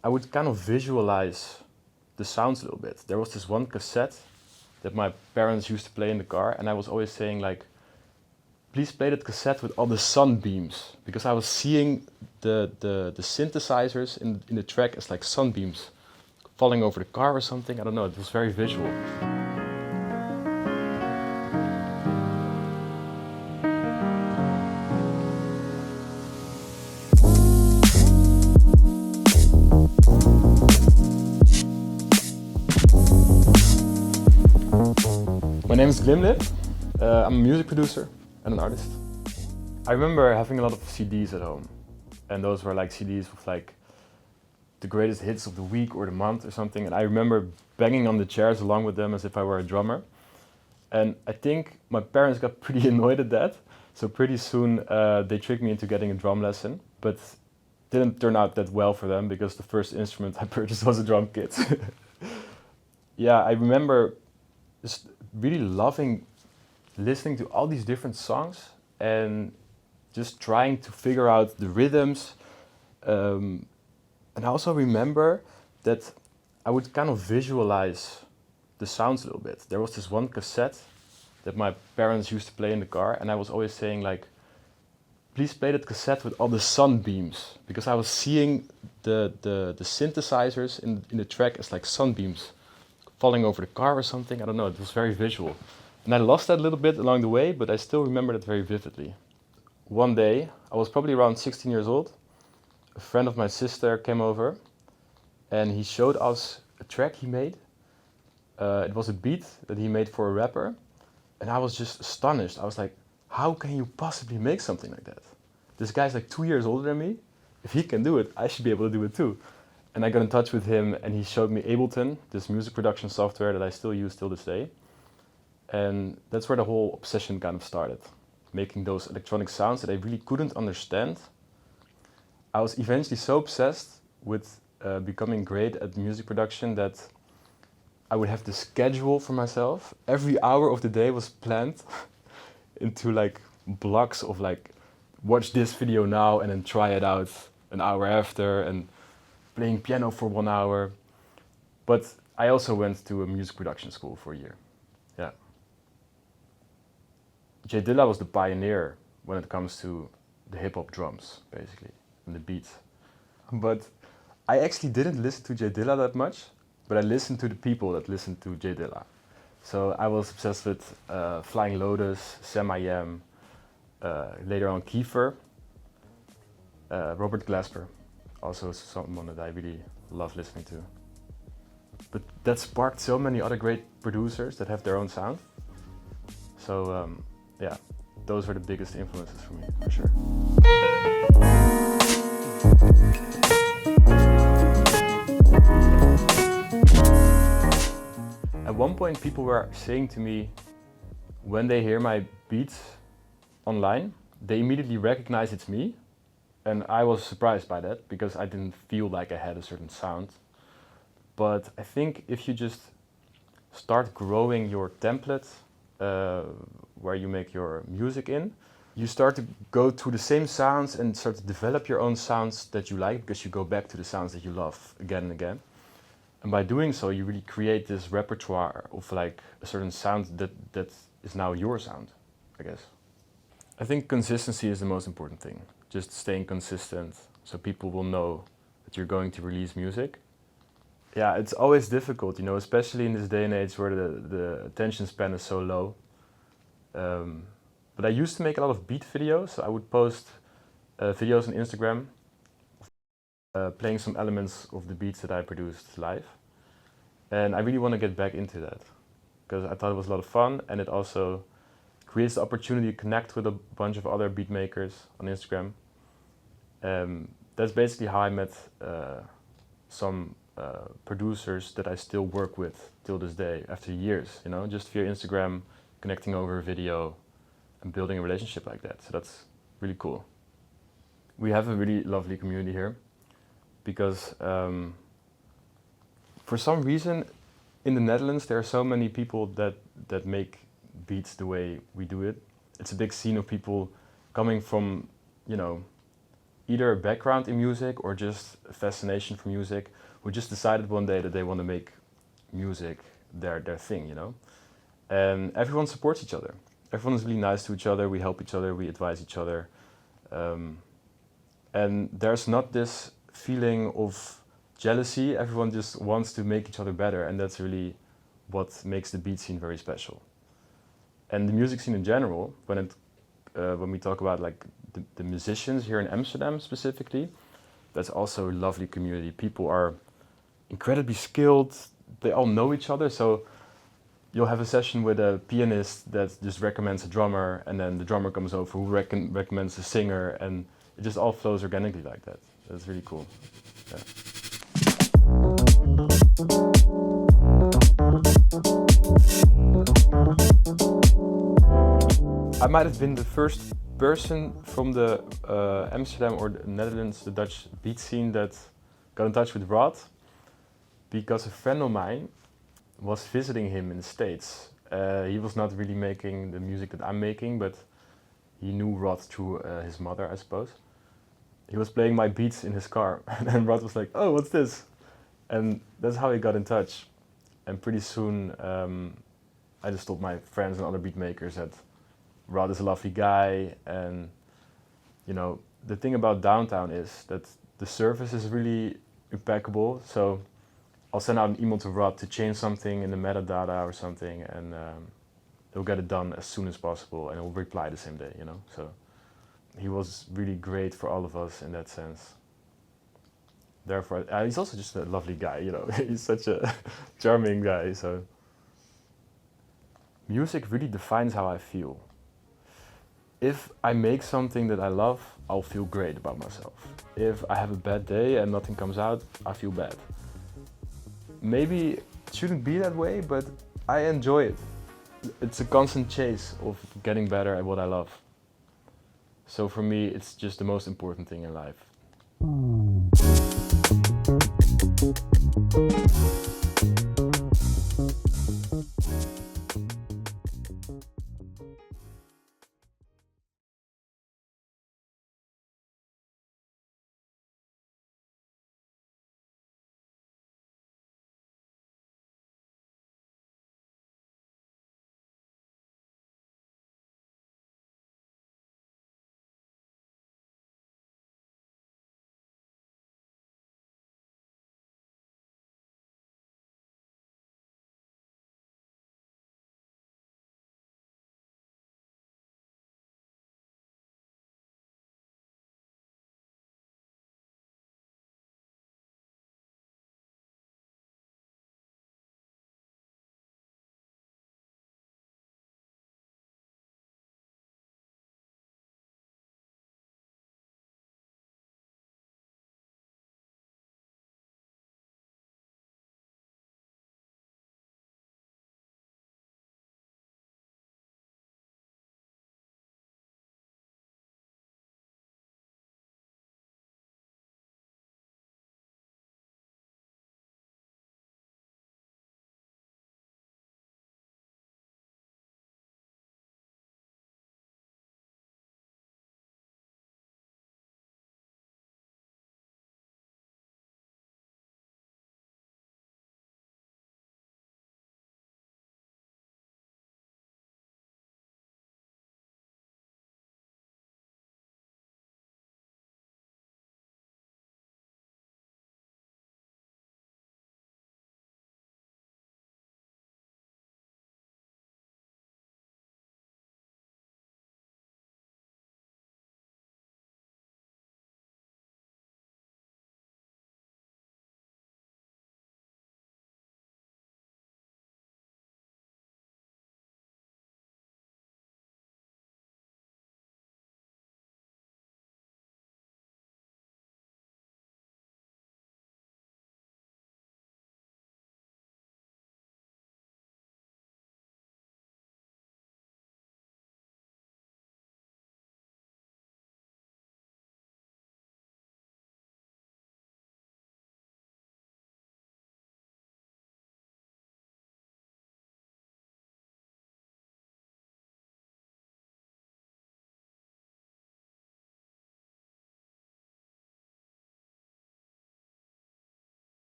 I would kind of visualize the sounds a little bit. There was this one cassette that my parents used to play in the car, and I was always saying like, please play that cassette with all the sunbeams, because I was seeing the synthesizers in the track as like sunbeams falling over the car or something. I don't know, it was very visual. My name is Glimlip. I'm a music producer and an artist. I remember having a lot of CDs at home, and those were like CDs with like the greatest hits of the week or the month or something, and I remember banging on the chairs along with them as if I were a drummer. And I think my parents got pretty annoyed at that, so pretty soon they tricked me into getting a drum lesson, but didn't turn out that well for them because the first instrument I purchased was a drum kit. Yeah, I remember just really loving listening to all these different songs and just trying to figure out the rhythms. And I also remember that I would kind of visualize the sounds a little bit. There was this one cassette that my parents used to play in the car, and I was always saying like, please play that cassette with all the sunbeams, because I was seeing the synthesizers in the track as like sunbeams falling over the car or something. I don't know, it was very visual. And I lost that a little bit along the way, but I still remember that very vividly. One day, I was probably around 16 years old, a friend of my sister came over and he showed us a track he made. It was a beat that he made for a rapper, and I was just astonished. I was like, how can you possibly make something like that? This guy's like 2 years older than me. If he can do it, I should be able to do it too. And I got in touch with him and he showed me Ableton, this music production software that I still use till this day. And that's where the whole obsession kind of started, making those electronic sounds that I really couldn't understand. I was eventually so obsessed with becoming great at music production that I would have the schedule for myself. Every hour of the day was planned into like blocks of like, watch this video now and then try it out an hour after, and playing piano for 1 hour. But I also went to a music production school for a year. Yeah. J Dilla was the pioneer when it comes to the hip-hop drums, basically, and the beats. But I actually didn't listen to J Dilla that much, but I listened to the people that listened to J Dilla. So I was obsessed with Flying Lotus, Sam I Am, later on Kiefer, Robert Glasper, also someone that I really love listening to. But that sparked so many other great producers that have their own sound. So yeah, those were the biggest influences for me, for sure. At one point people were saying to me, when they hear my beats online, they immediately recognize it's me. And I was surprised by that because I didn't feel like I had a certain sound. But I think if you just start growing your template where you make your music in, you start to go to the same sounds and start to develop your own sounds that you like, because you go back to the sounds that you love again and again. And by doing so, you really create this repertoire of like a certain sound that is now your sound, I guess. I think consistency is the most important thing. Just staying consistent so people will know that you're going to release music. Yeah, it's always difficult, you know, especially in this day and age where the attention span is so low. But I used to make a lot of beat videos. So I would post videos on Instagram playing some elements of the beats that I produced live. And I really want to get back into that because I thought it was a lot of fun, and it also creates the opportunity to connect with a bunch of other beat makers on Instagram. That's basically how I met some producers that I still work with till this day after years, you know, just via Instagram, connecting over video and building a relationship like that. So that's really cool. We have a really lovely community here because for some reason in the Netherlands there are so many people that make beats the way we do it. It's a big scene of people coming from, you know, either a background in music or just a fascination for music, who just decided one day that they want to make music their thing, you know? And everyone supports each other. Everyone is really nice to each other, we help each other, we advise each other. And there's not this feeling of jealousy, everyone just wants to make each other better, and that's really what makes the beat scene very special. And the music scene in general, when we talk about like the musicians here in Amsterdam specifically, that's also a lovely community. People are incredibly skilled, they all know each other, so you'll have a session with a pianist that just recommends a drummer, and then the drummer comes over who recommends a singer, and it just all flows organically like that. That's really cool. Yeah. I might have been the first person from the Amsterdam or the Netherlands, the Dutch beat scene, that got in touch with Rod, because a friend of mine was visiting him in the States. He was not really making the music that I'm making, but he knew Rod through his mother, I suppose. He was playing my beats in his car, and then Rod was like, "Oh, what's this?" And that's how he got in touch. And pretty soon, I just told my friends and other beat makers that Rod is a lovely guy, and you know, the thing about downtown is that the service is really impeccable. So I'll send out an email to Rod to change something in the metadata or something, and he'll get it done as soon as possible, and he'll reply the same day, you know. So he was really great for all of us in that sense. Therefore, he's also just a lovely guy, you know. He's such a charming guy. So music really defines how I feel. If I make something that I love, I'll feel great about myself. If I have a bad day and nothing comes out, I feel bad. Maybe it shouldn't be that way, but I enjoy it. It's a constant chase of getting better at what I love. So for me, it's just the most important thing in life.